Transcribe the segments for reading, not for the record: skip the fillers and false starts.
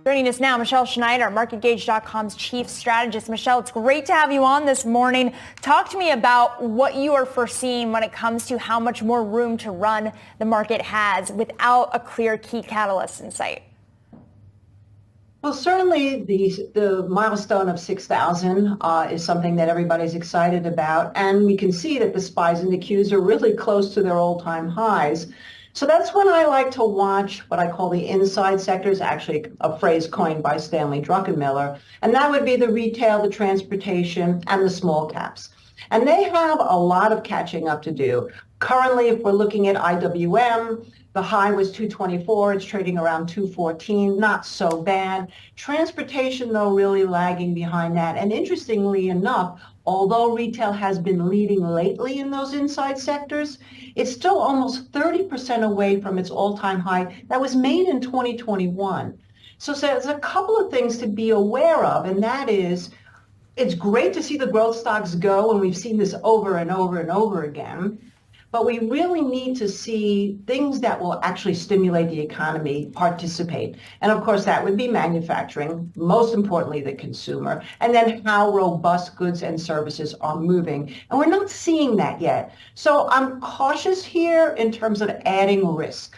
Joining us now, Michelle Schneider, marketgauge.com's chief strategist. Michelle, it's great to have you on this morning. Talk to me about what you are foreseeing when it comes to how much more room to run the market has without a clear key catalyst in sight. Well, certainly the milestone of 6,000 is something that everybody's excited about. And we can see that the SPYs and the Qs are really close to their all-time highs. So that's when I like to watch what I call the inside sectors, actually a phrase coined by Stanley Druckenmiller. And that would be the retail, the transportation, and the small caps. And they have a lot of catching up to do. Currently, if we're looking at IWM, the high was 224. It's trading around 214. Not so bad. Transportation, though, really lagging behind that. And interestingly enough, although retail has been leading lately in those inside sectors, it's still almost 30% away from its all-time high that was made in 2021. So there's a couple of things to be aware of, and that is it's great to see the growth stocks go, and we've seen this over and over and over again. But we really need to see things that will actually stimulate the economy participate. And of course, that would be manufacturing, most importantly, the consumer, and then how robust goods and services are moving. And we're not seeing that yet. So I'm cautious here in terms of adding risk.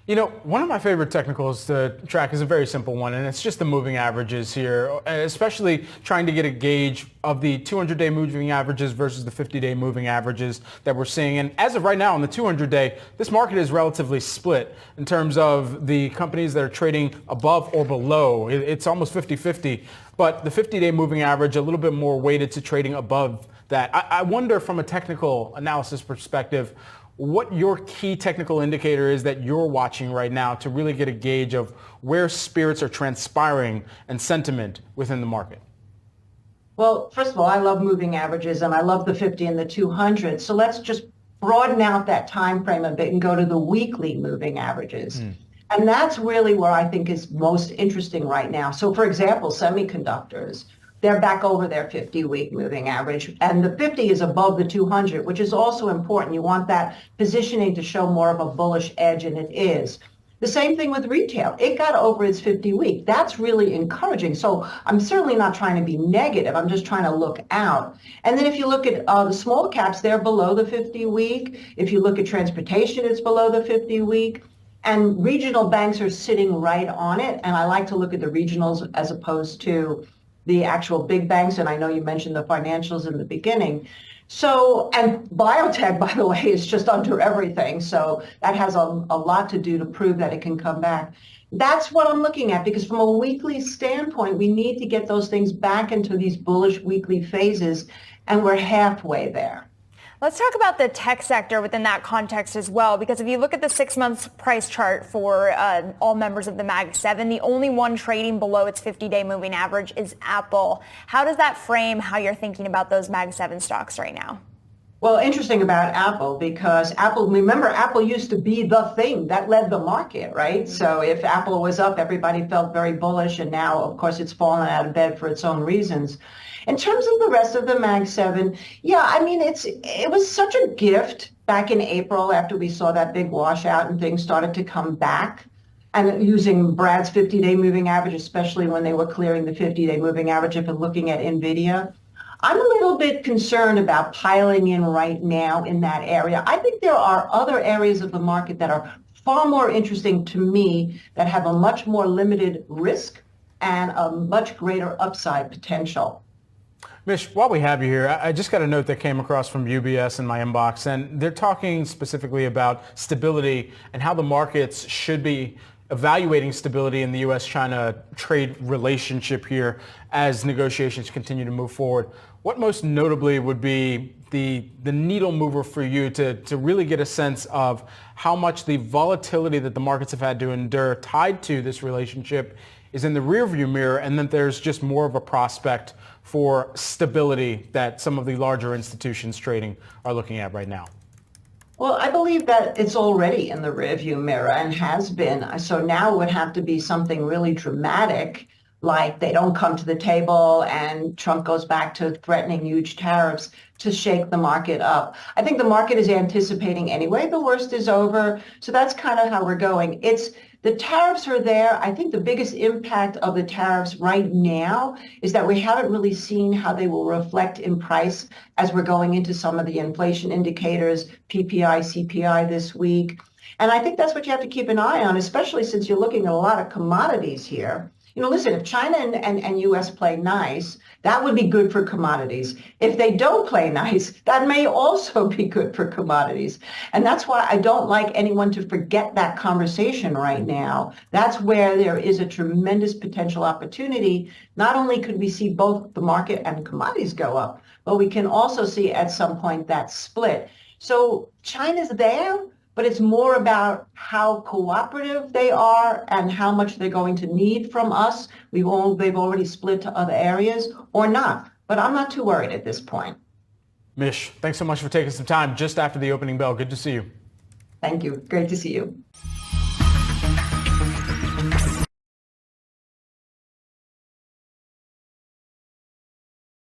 You know, one of my favorite technicals to track is a very simple one, and it's just the moving averages here, especially trying to get a gauge of the 200-day moving averages versus the 50-day moving averages that we're seeing. And as of right now, on the 200-day, this market is relatively split in terms of the companies that are trading above or below. It's almost 50-50, but the 50-day moving average a little bit more weighted to trading above that. I wonder from a technical analysis perspective, what your key technical indicator is that you're watching right now to really get a gauge of where spirits are transpiring and sentiment within the market. Well, first of all, I love moving averages and I love the 50 and the 200. So let's just broaden out that time frame a bit and go to the weekly moving averages. And that's really where I think is most interesting right now. So for example, semiconductors, they're back over their 50-week moving average. And the 50 is above the 200, which is also important. You want that positioning to show more of a bullish edge, and it is. The same thing with retail. It got over its 50-week. That's really encouraging. So I'm certainly not trying to be negative. I'm just trying to look out. And then if you look at the small caps, they're below the 50-week. If you look at transportation, it's below the 50-week. And regional banks are sitting right on it. And I like to look at the regionals as opposed to the actual big banks, and I know you mentioned the financials in the beginning. So, and biotech, by the way, is just under everything. So that has a lot to do to prove that it can come back. That's what I'm looking at, because from a weekly standpoint, we need to get those things back into these bullish weekly phases, and we're halfway there. Let's talk about the tech sector within that context as well, because if you look at the 6-month price chart for all members of the Mag 7, the only one trading below its 50-day moving average is Apple. How does that frame how you're thinking about those Mag 7 stocks right now? Well, interesting about Apple, because remember, Apple used to be the thing that led the market, right? So if Apple was up, everybody felt very bullish, and now, of course, it's fallen out of bed for its own reasons. In terms of the rest of the Mag 7, yeah, I mean, it was such a gift back in April after we saw that big washout and things started to come back. And using Brad's 50-day moving average, especially when they were clearing the 50-day moving average, if we're looking at NVIDIA, I'm a little bit concerned about piling in right now in that area. I think there are other areas of the market that are far more interesting to me that have a much more limited risk and a much greater upside potential. Mish, while we have you here, I just got a note that came across from UBS in my inbox, and they're talking specifically about stability and how the markets should be evaluating stability in the U.S.-China trade relationship here as negotiations continue to move forward. What most notably would be the needle mover for you to really get a sense of how much the volatility that the markets have had to endure tied to this relationship is in the rearview mirror, and that there's just more of a prospect for stability that some of the larger institutions trading are looking at right now? Well, I believe that it's already in the rearview mirror and has been. So now it would have to be something really dramatic, like they don't come to the table and Trump goes back to threatening huge tariffs to shake the market up. I think the market is anticipating anyway, the worst is over. So that's kind of how we're going. It's The tariffs are there. I think the biggest impact of the tariffs right now is that we haven't really seen how they will reflect in price as we're going into some of the inflation indicators, PPI, CPI this week. And I think that's what you have to keep an eye on, especially since you're looking at a lot of commodities here. Listen, if China and U.S. play nice, that would be good for commodities. If they don't play nice, that may also be good for commodities. And that's why I don't like anyone to forget that conversation right now. That's where there is a tremendous potential opportunity. Not only could we see both the market and commodities go up, but we can also see at some point that split. So China's there, but it's more about how cooperative they are and how much they're going to need from us. They've already split to other areas or not. But I'm not too worried at this point. Mish, thanks so much for taking some time just after the opening bell. Good to see you. Thank you. Great to see you.